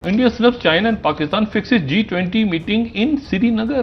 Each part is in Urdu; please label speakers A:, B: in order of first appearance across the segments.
A: India snubs China and Pakistan fixes G20 meeting in Srinagar.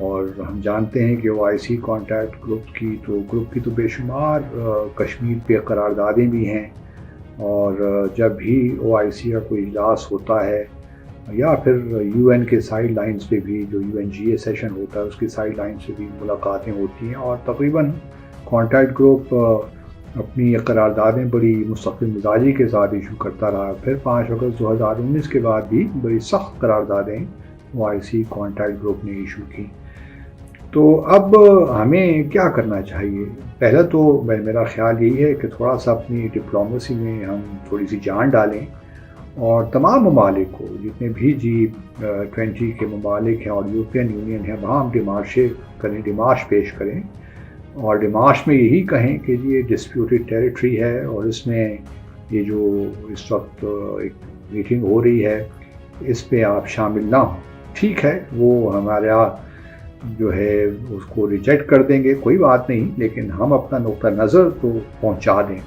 B: اور ہم جانتے ہیں کہ OIC کانٹیکٹ گروپ کی تو بے شمار کشمیر پہ قراردادیں بھی ہیں، اور جب بھی OIC کا کوئی اجلاس ہوتا ہے یا پھر UN کے سائیڈ لائنز پہ بھی جو UNGA سیشن ہوتا ہے اس کی سائیڈ لائنز پہ بھی ملاقاتیں ہوتی ہیں، اور تقریباً کانٹیکٹ گروپ اپنی قراردادیں بڑی مستقل مزاجی کے ساتھ ایشو کرتا رہا۔ پھر 5 اگست 2019 کے بعد بھی بڑی سخت قراردادیں OIC کانٹیکٹ گروپ نے ایشو کی۔ تو اب ہمیں کیا کرنا چاہیے؟ پہلا تو میرا خیال یہی ہے کہ تھوڑا سا اپنی ڈپلومیسی میں ہم تھوڑی سی جان ڈالیں، اور تمام ممالک کو، جتنے بھی G20 کے ممالک ہیں اور یورپین یونین ہیں، وہاں ہم ڈیمارش پیش کریں، اور ڈیمارش میں یہی کہیں کہ یہ ڈسپیوٹڈ ٹیریٹری ہے، اور اس میں یہ جو اس وقت ایک میٹنگ ہو رہی ہے اس پہ آپ شامل نہ ہوں۔ ٹھیک ہے، وہ ہمارا جو ہے اس کو ریجیکٹ کر دیں گے، کوئی بات نہیں، لیکن ہم اپنا نقطہ نظر تو پہنچا دیں۔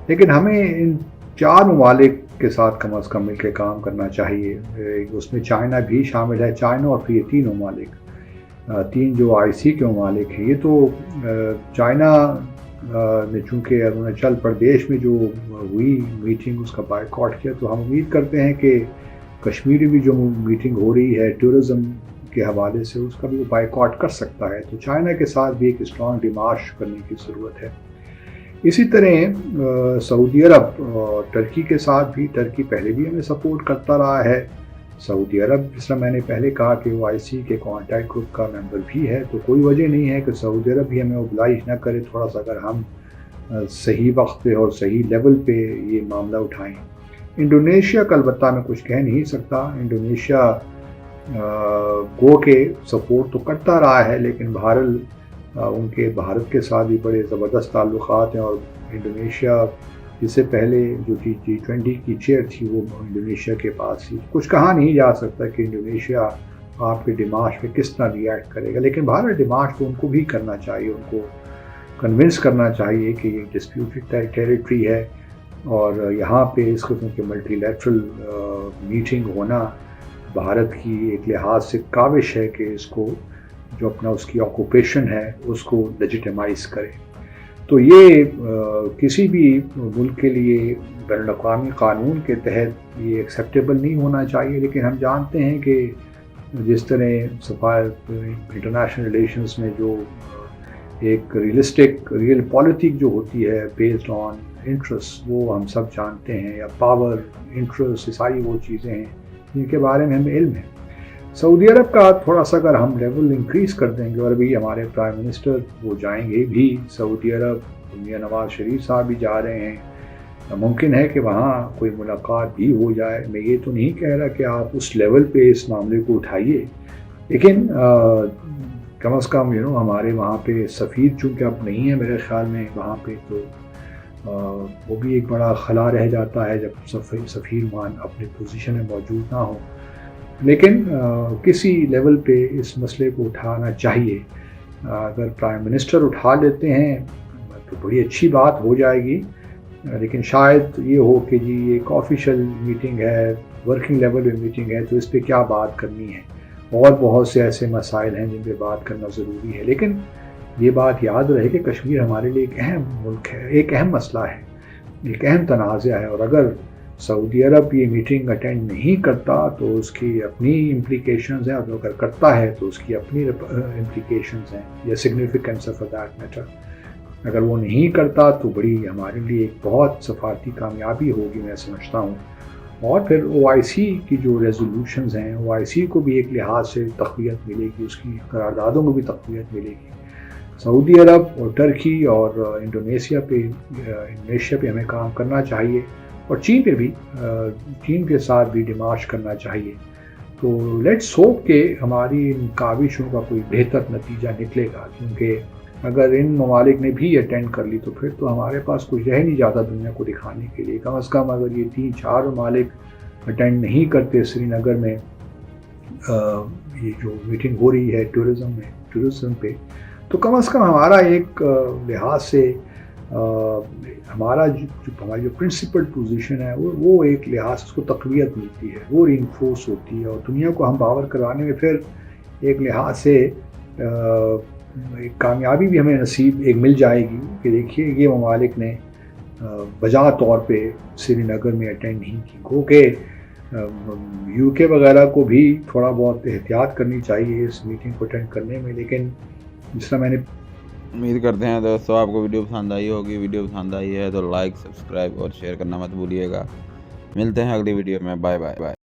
B: لیکن ہمیں ان 4 ممالک کے ساتھ کم از کم مل کے کام کرنا چاہیے۔ اس میں چائنا بھی شامل ہے، چائنا اور پھر یہ 3 ممالک، 3 جو OIC کے ممالک ہیں۔ یہ تو چائنا نے چونکہ اروناچل پردیش میں جو ہوئی میٹنگ اس کا بائیکاٹ کیا، تو ہم امید کرتے ہیں کہ کشمیری بھی جو میٹنگ ہو رہی ہے ٹورزم کے حوالے سے، اس کا بھی وہ بائیکاٹ کر سکتا ہے۔ تو چائنا کے ساتھ بھی ایک اسٹرانگ ڈیمارش کرنے کی ضرورت ہے۔ اسی طرح سعودی عرب اور ٹرکی کے ساتھ بھی، ٹرکی پہلے بھی ہمیں سپورٹ کرتا رہا ہے، سعودی عرب جس طرح میں نے پہلے کہا کہ OIC کے کانٹیکٹ گروپ کا ممبر بھی ہے، تو کوئی وجہ نہیں ہے کہ سعودی عرب بھی ہمیں اوبلائج نہ کرے تھوڑا سا، اگر ہم صحیح وقت پہ اور صحیح لیول پہ یہ معاملہ اٹھائیں۔ انڈونیشیا کا البتہ میں کچھ کہہ نہیں سکتا، انڈونیشیا گو کے سپورٹ تو کرتا رہا ہے، لیکن بہرحال ان کے بھارت کے ساتھ بھی بڑے زبردست تعلقات ہیں، اور انڈونیشیا اس سے پہلے جو G20 کی چیئر تھی وہ انڈونیشیا کے پاس تھی۔ کچھ کہا نہیں جا سکتا کہ انڈونیشیا آپ کے ڈیمارش پہ کس طرح ریئیکٹ کرے گا، لیکن بہرحال ڈیمارش تو ان کو بھی کرنا چاہیے، ان کو کنونس کرنا چاہیے کہ یہ ڈسپیوٹڈ ٹیریٹری ہے، اور یہاں پہ اس قسم کے ملٹی لیٹرل میٹنگ ہونا بھارت کی ایک لحاظ سے کاوش ہے کہ اس کو جو اپنا اس کی آکوپیشن ہے اس کو لیجیٹیمائز کرے۔ تو یہ کسی بھی ملک کے لیے بین الاقوامی قانون کے تحت یہ ایکسیپٹیبل نہیں ہونا چاہیے، لیکن ہم جانتے ہیں کہ جس طرح انٹرنیشنل ریلیشنز میں جو ایک ریئل پالیٹک جو ہوتی ہے بیسڈ آن انٹرسٹ، وہ ہم سب جانتے ہیں، یا پاور، انٹرسٹ، ساری وہ چیزیں ہیں جن کے بارے میں ہمیں علم ہے۔ سعودی عرب کا تھوڑا سا اگر ہم لیول انکریز کر دیں گے، اور ابھی ہمارے پرائم منسٹر وہ جائیں گے بھی سعودی عرب، میاں نواز شریف صاحب بھی جا رہے ہیں، ممکن ہے کہ وہاں کوئی ملاقات بھی ہو جائے۔ میں یہ تو نہیں کہہ رہا کہ آپ اس لیول پہ اس معاملے کو اٹھائیے، لیکن کم از کم ہمارے وہاں پہ سفیر چونکہ اب نہیں ہے میرے خیال میں وہاں پہ، تو وہ بھی ایک بڑا خلا رہ جاتا ہے جب سفیر وہاں اپنی پوزیشن میں موجود نہ ہو۔ لیکن کسی لیول پہ اس مسئلے کو اٹھانا چاہیے۔ اگر پرائم منسٹر اٹھا لیتے ہیں تو بڑی اچھی بات ہو جائے گی، لیکن شاید یہ ہو کہ جی یہ ایک آفیشیل میٹنگ ہے، ورکنگ لیول پہ میٹنگ ہے، تو اس پہ کیا بات کرنی ہے، اور بہت سے ایسے مسائل ہیں جن پہ بات کرنا ضروری ہے۔ لیکن یہ بات یاد رہے کہ کشمیر ہمارے لیے ایک اہم ملک ہے، ایک اہم مسئلہ ہے، ایک اہم تنازع ہے، اور اگر سعودی عرب یہ میٹنگ اٹینڈ نہیں کرتا تو اس کی اپنی امپلیکیشنز ہیں، اور اگر کرتا ہے تو اس کی اپنی امپلیکیشنز ہیں یا سگنیفیکنس فار دیٹ میٹر۔ اگر وہ نہیں کرتا تو بڑی ہمارے لیے ایک بہت سفارتی کامیابی ہوگی میں سمجھتا ہوں۔ اور پھر OIC کی جو ریزولوشنز ہیں، OIC کو بھی ایک لحاظ سے تقویت ملے گی، اس کی قراردادوں کو بھی تقویت ملے گی۔ سعودی عرب اور ٹرکی اور انڈونیشیا پہ ہمیں کام کرنا چاہیے، اور چین پہ بھی، چین کے ساتھ بھی ڈیمارش کرنا چاہیے۔ تو لیٹس ہوپ کہ ہماری ان کاوشوں کا کوئی بہتر نتیجہ نکلے گا، کیونکہ اگر ان ممالک نے بھی اٹینڈ کر لی تو پھر تو ہمارے پاس کچھ رہ نہیں جاتا دنیا کو دکھانے کے لیے۔ کم از کم اگر یہ 3-4 ممالک اٹینڈ نہیں کرتے سری نگر میں یہ جو میٹنگ ہو رہی ہے ٹورزم پہ، تو کم از کم ہمارا ایک لحاظ سے ہماری جو پرنسپل پوزیشن ہے وہ ایک لحاظ اس کو تقویت ملتی ہے، وہ ری انفورس ہوتی ہے، اور دنیا کو ہم باور کرانے میں پھر ایک لحاظ سے ایک کامیابی بھی ہمیں نصیب ایک مل جائے گی کہ دیکھیے یہ ممالک نے بجا طور پہ سری نگر میں اٹینڈ نہیں کی، گو کہ یو کے وغیرہ کو بھی تھوڑا بہت احتیاط کرنی چاہیے اس میٹنگ کو اٹینڈ کرنے میں، لیکن جس طرح میں نے
C: امید کرتے ہیں دوستوں آپ کو ویڈیو پسند آئی ہوگی. ویڈیو پسند آئی ہے تو لائک، سبسکرائب اور شیئر کرنا مت بھولیے گا. ملتے ہیں اگلی ویڈیو میں. Bye bye.